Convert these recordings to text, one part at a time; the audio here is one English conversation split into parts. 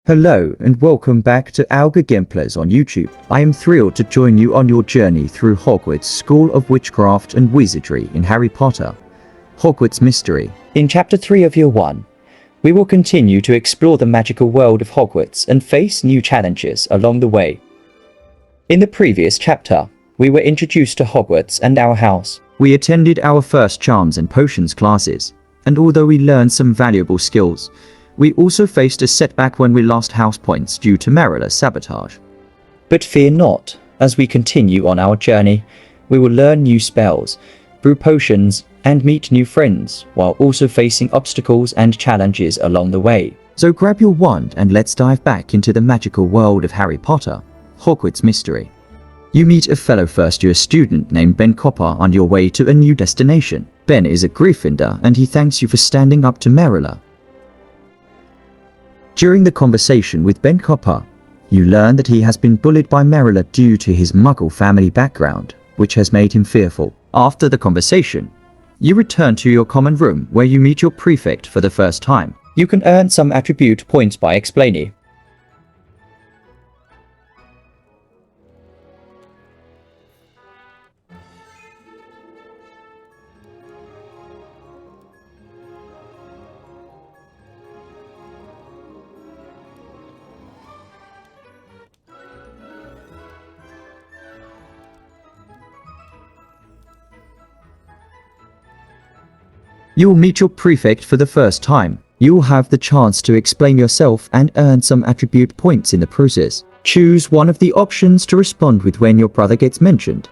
Hello and welcome back to Alga Gameplays on YouTube. I am thrilled to join you on your journey through Hogwarts School of Witchcraft and Wizardry in Harry Potter, Hogwarts Mystery. In Chapter 3 of Year 1, we will continue to explore the magical world of Hogwarts and face new challenges along the way. In the previous chapter, we were introduced to Hogwarts and our house. We attended our first charms and potions classes, and although we learned some valuable skills, we also faced a setback when we lost house points due to Merula's sabotage. But fear not, as we continue on our journey, we will learn new spells, brew potions, and meet new friends, while also facing obstacles and challenges along the way. So grab your wand and let's dive back into the magical world of Harry Potter, Hogwarts Mystery. You meet a fellow first-year student named Ben Copper on your way to a new destination. Ben is a Gryffindor and he thanks you for standing up to Merula. During the conversation with Ben Copper, you learn that he has been bullied by Merula due to his Muggle family background, which has made him fearful. After the conversation, you return to your common room where you meet your Prefect for the first time. You can earn some attribute points by explaining. You will meet your Prefect for the first time. You will have the chance to explain yourself and earn some attribute points in the process. Choose one of the options to respond with when your brother gets mentioned.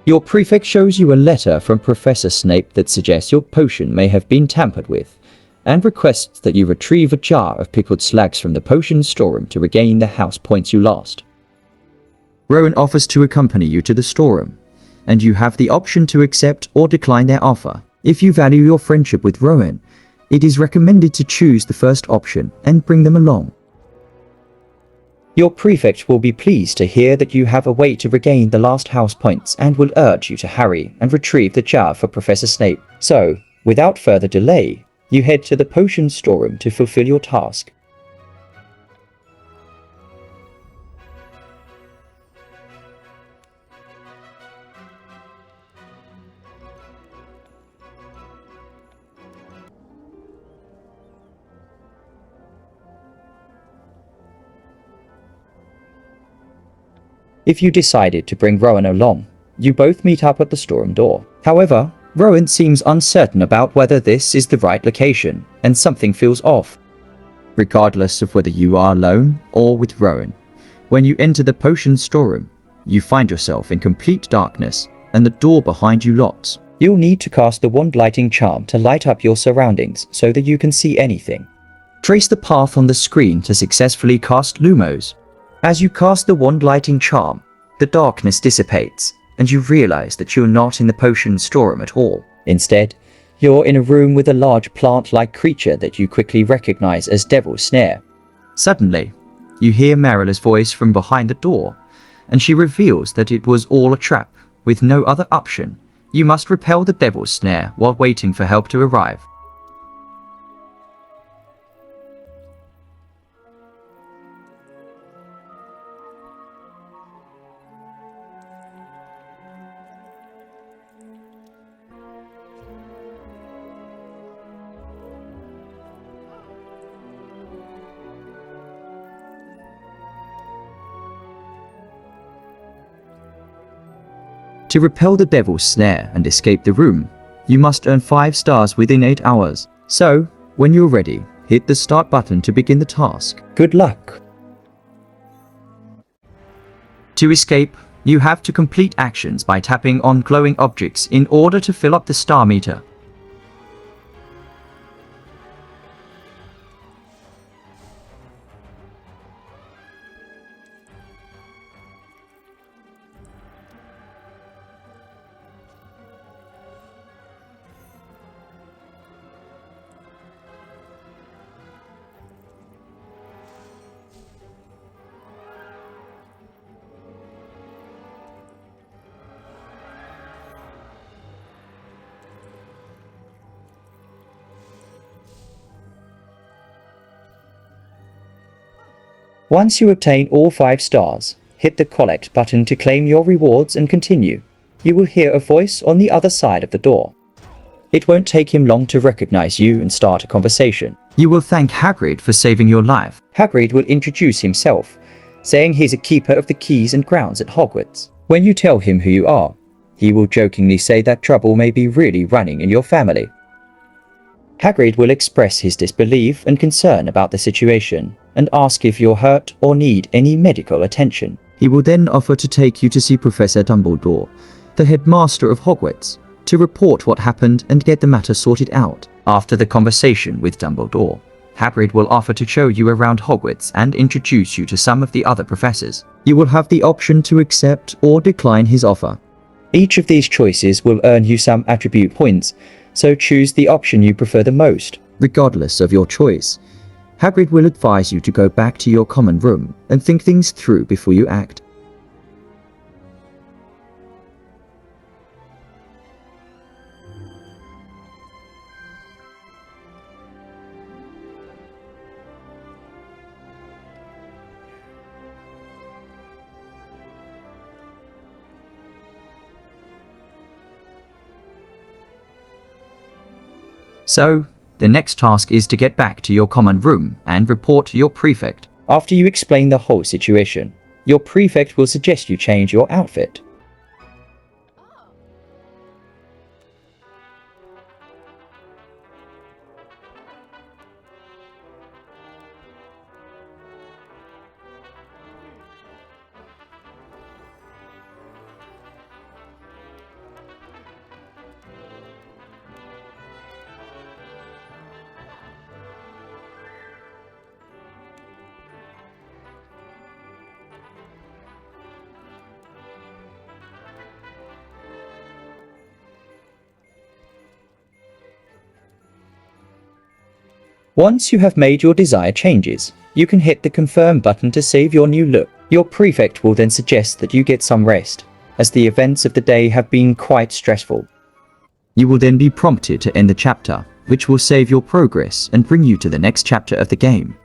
Your Prefect shows you a letter from Professor Snape that suggests your potion may have been tampered with, and requests that you retrieve a jar of pickled slugs from the potion storeroom to regain the house points you lost. Rowan offers to accompany you to the storeroom, and you have the option to accept or decline their offer. If you value your friendship with Rowan, it is recommended to choose the first option and bring them along. Your Prefect will be pleased to hear that you have a way to regain the last house points and will urge you to hurry and retrieve the jar for Professor Snape. So, without further delay, you head to the potion storeroom to fulfill your task. If you decided to bring Rowan along, you both meet up at the storeroom door. However, Rowan seems uncertain about whether this is the right location, and something feels off. Regardless of whether you are alone or with Rowan, when you enter the potion storeroom, you find yourself in complete darkness, and the door behind you locks. You'll need to cast the wand lighting charm to light up your surroundings so that you can see anything. Trace the path on the screen to successfully cast Lumos. As you cast the wand lighting charm, the darkness dissipates, and you realize that you're not in the potion storeroom at all. Instead, you're in a room with a large plant-like creature that you quickly recognize as Devil's Snare. Suddenly, you hear Merula's voice from behind the door, and she reveals that it was all a trap. With no other option, you must repel the Devil's Snare while waiting for help to arrive. To repel the Devil's Snare and escape the room, you must earn 5 stars within 8 hours. So, when you're ready, hit the start button to begin the task. Good luck! To escape, you have to complete actions by tapping on glowing objects in order to fill up the star meter. Once you obtain all 5 stars, hit the collect button to claim your rewards and continue. You will hear a voice on the other side of the door. It won't take him long to recognize you and start a conversation. You will thank Hagrid for saving your life. Hagrid will introduce himself, saying he's a keeper of the keys and grounds at Hogwarts. When you tell him who you are, he will jokingly say that trouble may be really running in your family. Hagrid will express his disbelief and concern about the situation and ask if you're hurt or need any medical attention. He will then offer to take you to see Professor Dumbledore, the headmaster of Hogwarts, to report what happened and get the matter sorted out. After the conversation with Dumbledore, Hagrid will offer to show you around Hogwarts and introduce you to some of the other professors. You will have the option to accept or decline his offer. Each of these choices will earn you some attribute points, so choose the option you prefer the most. Regardless of your choice, Hagrid will advise you to go back to your common room and think things through before you act. So, the next task is to get back to your common room and report to your prefect. After you explain the whole situation, your prefect will suggest you change your outfit. Once you have made your desired changes, you can hit the confirm button to save your new look. Your prefect will then suggest that you get some rest, as the events of the day have been quite stressful. You will then be prompted to end the chapter, which will save your progress and bring you to the next chapter of the game.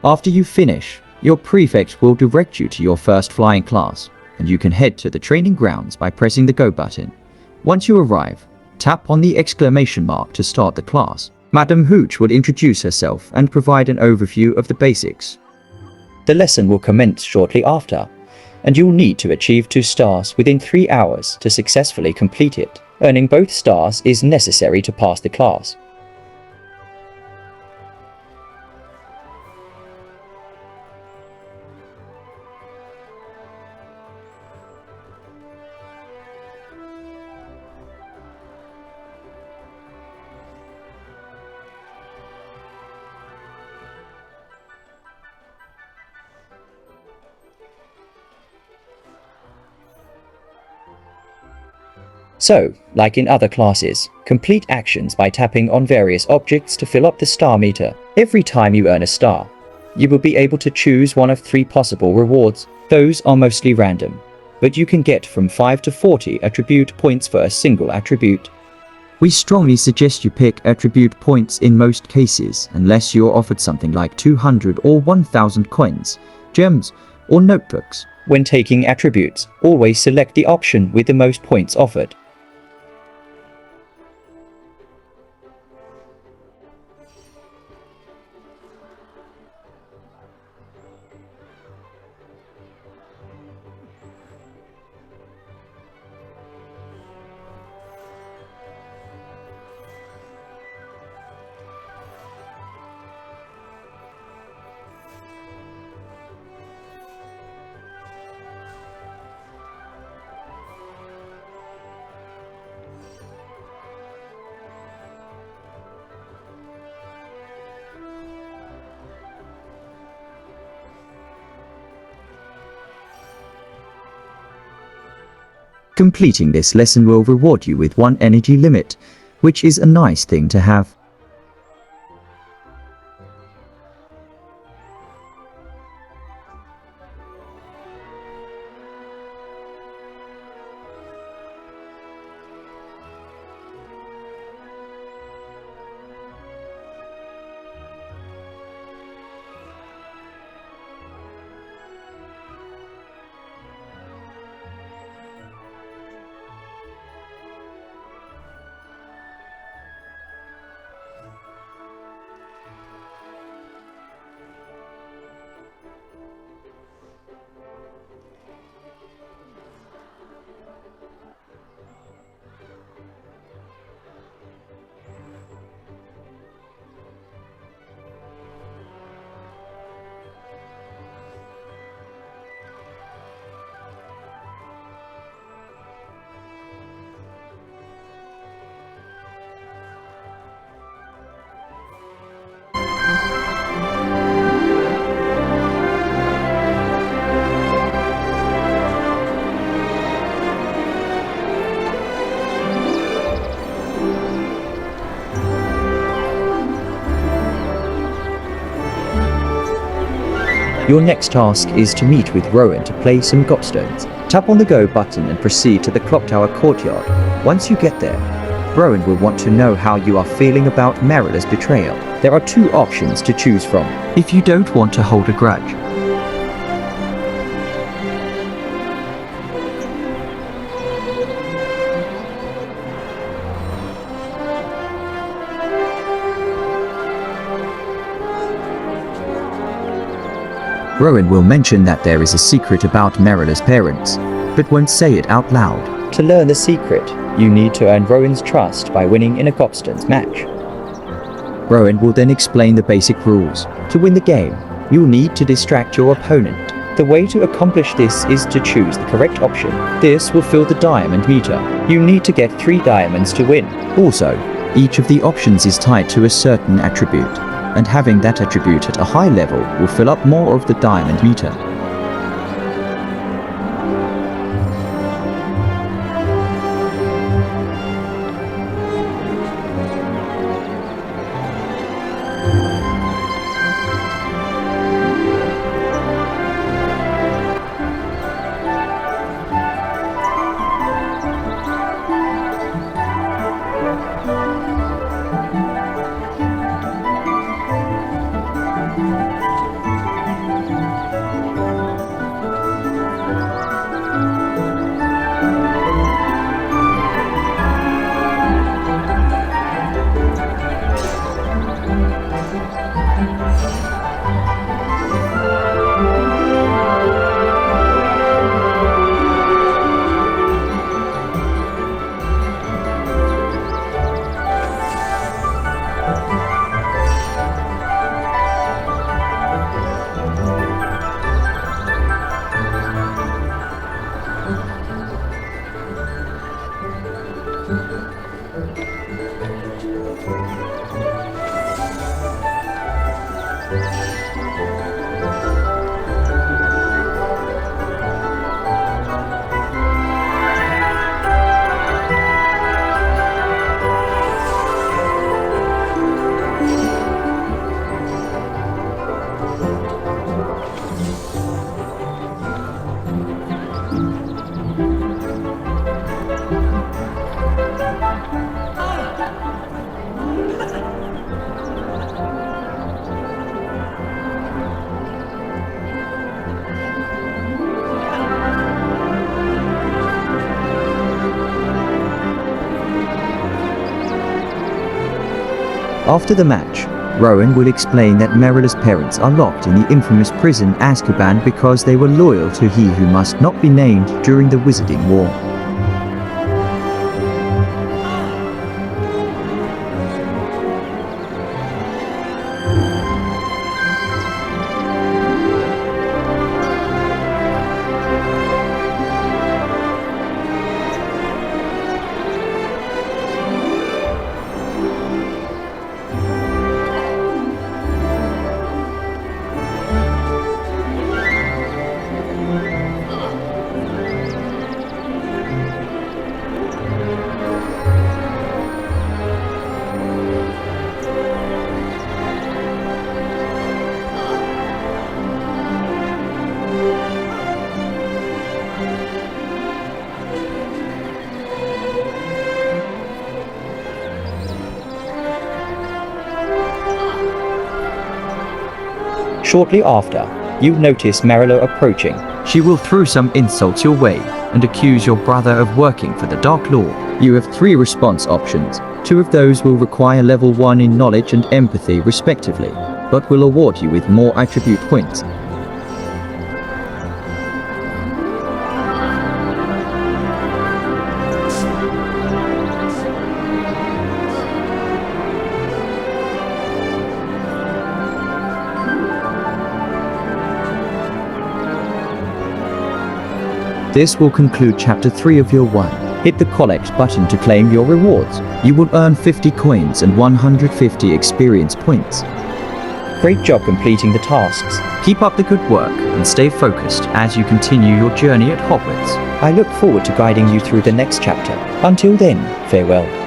After you finish, your prefect will direct you to your first flying class, and you can head to the training grounds by pressing the go button. Once you arrive, tap on the exclamation mark to start the class. Madam Hooch will introduce herself and provide an overview of the basics. The lesson will commence shortly after, and you'll need to achieve 2 stars within 3 hours to successfully complete it. Earning both stars is necessary to pass the class. So, like in other classes, complete actions by tapping on various objects to fill up the star meter. Every time you earn a star, you will be able to choose one of 3 possible rewards. Those are mostly random, but you can get from 5 to 40 attribute points for a single attribute. We strongly suggest you pick attribute points in most cases, unless you're offered something like 200 or 1000 coins, gems, or notebooks. When taking attributes, always select the option with the most points offered. Completing this lesson will reward you with 1 energy limit, which is a nice thing to have. Your next task is to meet with Rowan to play some gobstones. Tap on the go button and proceed to the clock tower courtyard. Once you get there, Rowan will want to know how you are feeling about Merula's betrayal. There are 2 options to choose from if you don't want to hold a grudge. Rowan will mention that there is a secret about Merula's parents, but won't say it out loud. To learn the secret, you need to earn Rowan's trust by winning in a gobstones match. Rowan will then explain the basic rules. To win the game, you'll need to distract your opponent. The way to accomplish this is to choose the correct option. This will fill the diamond meter. You need to get 3 diamonds to win. Also, each of the options is tied to a certain attribute, and having that attribute at a high level will fill up more of the diamond meter. After the match, Rowan will explain that Merula's parents are locked in the infamous prison Azkaban because they were loyal to he who must not be named during the Wizarding War. Shortly after, you notice Merula approaching. She will throw some insults your way and accuse your brother of working for the Dark Lord. You have 3 response options. 2 of those will require level 1 in knowledge and empathy respectively, but will award you with more attribute points. This will conclude Chapter 3 of your 1. Hit the collect button to claim your rewards. You will earn 50 coins and 150 experience points. Great job completing the tasks. Keep up the good work and stay focused as you continue your journey at Hogwarts. I look forward to guiding you through the next chapter. Until then, farewell.